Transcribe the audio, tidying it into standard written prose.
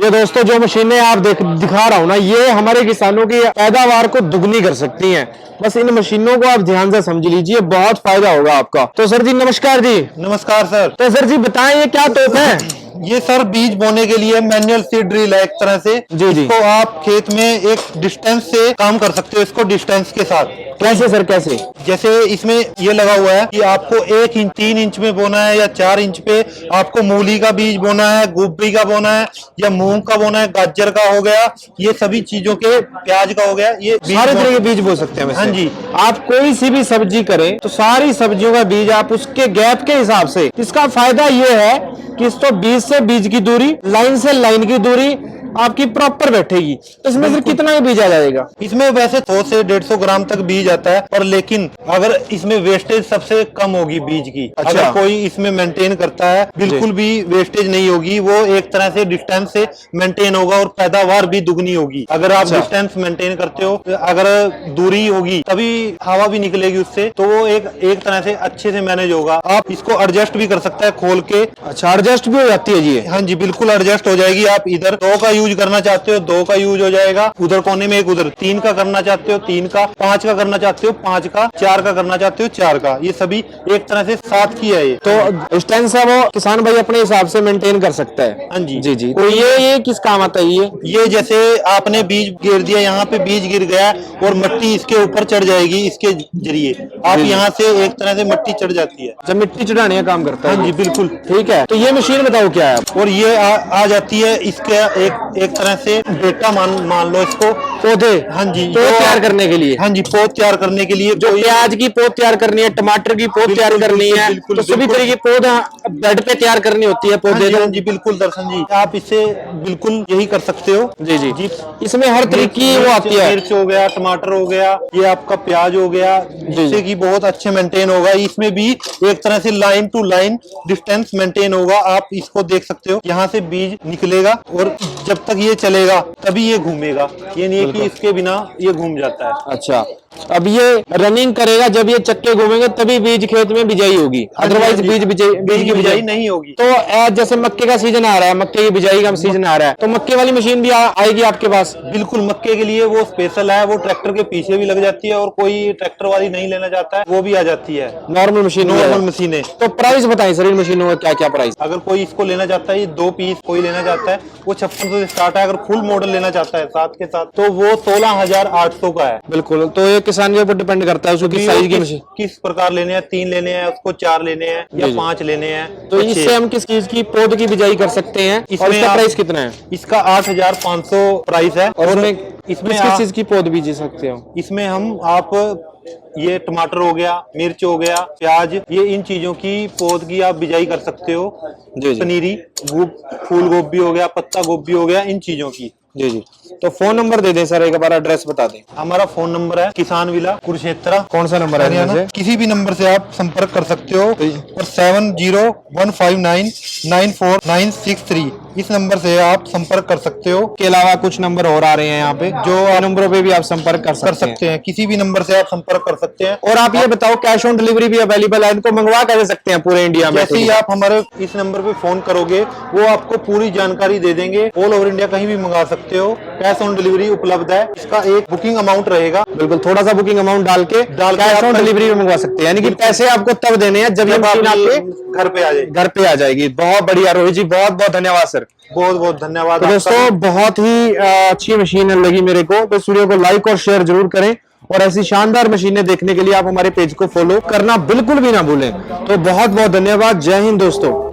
ये दोस्तों जो मशीनें आप दिखा रहा हूँ ना, ये हमारे किसानों की पैदावार को दुगनी कर सकती हैं। बस इन मशीनों को आप ध्यान से समझ लीजिए, बहुत फायदा होगा आपका। तो सर जी नमस्कार जी। नमस्कार सर। तो सर जी बताएं ये क्या तोप है? ये सर बीज बोने के लिए मैनुअल सीड ड्रिल है एक तरह से। जी जी। इसको आप खेत में एक डिस्टेंस से काम कर सकते हो, इसको डिस्टेंस के साथ। कैसे सर, कैसे? जैसे इसमें ये लगा हुआ है कि आपको 1 इंच 3 इंच में बोना है या 4 इंच पे आपको मूली का बीज बोना है, गोभी का बोना है या मूंग का बोना है, गाजर का हो गया, ये सभी चीजों के, प्याज का हो गया, ये सारे तरह के बीज बो सकते हैं वैसे। हाँ जी। आप कोई सी भी सब्जी करें तो सारी सब्जियों का बीज आप उसके गैप के हिसाब से। इसका फायदा ये है कि इस तो बीज से बीज की दूरी, लाइन से लाइन की दूरी आपकी प्रॉपर बैठेगी। तो इसमें फिर कितना ही बीज आ जाएगा? इसमें वैसे 100 से 150 ग्राम तक बीज आता है, पर लेकिन अगर इसमें वेस्टेज सबसे कम होगी बीज की। अच्छा। अगर कोई इसमें मेंटेन करता है बिल्कुल भी वेस्टेज नहीं होगी, वो एक तरह से डिस्टेंस से मेंटेन होगा और पैदावार भी दुगनी होगी। अगर आप अच्छा। डिस्टेंस मेंटेन करते हो, अगर दूरी होगी तभी हवा भी निकलेगी उससे, तो वो एक तरह से अच्छे से मैनेज होगा। आप इसको एडजस्ट भी कर सकता है खोल के। अच्छा, एडजस्ट भी हो जाती है जी? हाँ जी, बिल्कुल एडजस्ट हो जाएगी। आप इधर 2 का यूज करना चाहते हो 2 का यूज हो जाएगा, उधर कोने में एक, उधर 3 का करना चाहते हो 3 का, 5 का करना चाहते हो 5 का, 4 का करना चाहते हो 4 का। ये सभी एक तरह से 7 की है ये। तो डिस्टेंस है वो किसान भाई अपने हिसाब से मेंटेन कर सकता है। हाँ जी जी जी। तो ये किस काम आता है ये जैसे आपने बीज गिर दिया, यहाँ पे बीज गिर गया और मिट्टी इसके ऊपर चढ़ जाएगी, इसके जरिए आप यहाँ से एक तरह से मिट्टी चढ़ जाती है। जब मिट्टी चढ़ाने का काम करता है। हाँ जी बिल्कुल ठीक है। तो ये मशीन बताओ क्या है? और ये आ जाती है इसके एक तरह से बेटा मान लो इसको, पौधे। हाँ जी, पौध तैयार करने के लिए। हाँ जी, पौध तैयार करने के लिए। जो प्याज की पौध तैयार करनी है, टमाटर की पौध तैयार करनी है, तो सभी तरह की पौध बेड पे तैयार करनी होती है पौधे। हाँ जी बिल्कुल दर्शन जी, आप इससे बिल्कुल यही कर सकते हो। जी जी जी। इसमें हर तरह की वो आती है। मिर्च हो गया, टमाटर हो गया, ये आपका प्याज हो गया, जिससे कि बहुत अच्छे मेंटेन होगा। इसमें भी एक तरह से line to line distance maintain होगा। आप इसको देख सकते हो, यहाँ से बीज निकलेगा और जब तक ये चलेगा तभी ये घूमेगा। ये नहीं है कि इसके बिना ये घूम जाता है। अच्छा, अब ये रनिंग करेगा, जब ये चक्के घूमेंगे तभी बीज खेत में बिजाई होगी, अदरवाइज बीज की बिजाई नहीं होगी। तो जैसे मक्के का सीजन आ रहा है, मक्के की बिजाई का सीजन आ रहा है, तो मक्के वाली मशीन भी आएगी आपके पास? बिल्कुल, मक्के के लिए वो स्पेशल है, वो ट्रैक्टर के पीछे भी लग जाती है और कोई ट्रैक्टर वाली नहीं लेना चाहता है वो भी आ जाती है। नॉर्मल मशीनें। तो प्राइस बताएं सर, इन मशीनों का क्या क्या प्राइस? अगर कोई इसको लेना चाहता है, 2 पीस कोई लेना चाहता है, वो 5600 से स्टार्ट है। अगर फुल मॉडल लेना चाहता है साथ के साथ, तो वो 16800 का है। बिल्कुल। तो ये किसान के ऊपर डिपेंड करता है उसको किस साइज की मशीन, किस प्रकार लेने हैं, 3 लेने हैं उसको, 4 लेने हैं या 5 लेने हैं। तो इससे हम किस चीज की पौध की बिजाई कर सकते हैं? और इसका प्राइस कितना है? इसका 8500 प्राइस है। और इसमें किस चीज की पौध बीज सकते हो? इसमें हम आप ये टमाटर हो गया, मिर्च हो गया, प्याज, ये इन चीजों की पौध की आप बिजाई कर सकते हो। पनीरी, फूल गोभी हो गया, पत्ता गोभी हो गया, इन चीजों की। जी जी। तो फोन नंबर दे दें सर, एक बार एड्रेस बता दें। हमारा फोन नंबर है किसान विला कुरुक्षेत्र। कौन सा नंबर है? किसी भी नंबर से आप संपर्क कर सकते हो और 7015994963 इस नंबर से आप संपर्क कर सकते हो। के अलावा कुछ नंबर और आ रहे हैं यहाँ पे, जो नंबरों पे भी आप संपर्क कर सकते हैं। किसी भी नंबर से आप संपर्क कर सकते हैं। और आप ये बताओ, कैश ऑन डिलीवरी भी अवेलेबल है? इनको मंगवा कैसे सकते हैं पूरे इंडिया में? जैसे ही आप हमारे इस नंबर पे फोन करोगे, वो आपको पूरी जानकारी दे देंगे। ऑल ओवर इंडिया कहीं भी मंगा सकते हो, कैश ऑन डिलीवरी उपलब्ध है। इसका एक बुकिंग अमाउंट रहेगा, बिल्कुल थोड़ा सा बुकिंग अमाउंट डाल के कैश ऑन डिलीवरी में मंगवा सकते हैं। यानी कि पैसे आपको तब देने हैं जब ये मशीन आपके घर पे आ जाएगी। बहुत बढ़िया रोहित जी, बहुत बहुत धन्यवाद सर। बहुत बहुत धन्यवाद। तो दोस्तों बहुत ही अच्छी मशीन लगी मेरे को, तो इस वीडियो को लाइक और शेयर जरूर करें और ऐसी शानदार मशीनें देखने के लिए आप हमारे पेज को फॉलो करना बिल्कुल भी ना भूलें। तो बहुत बहुत धन्यवाद। जय हिंद दोस्तों।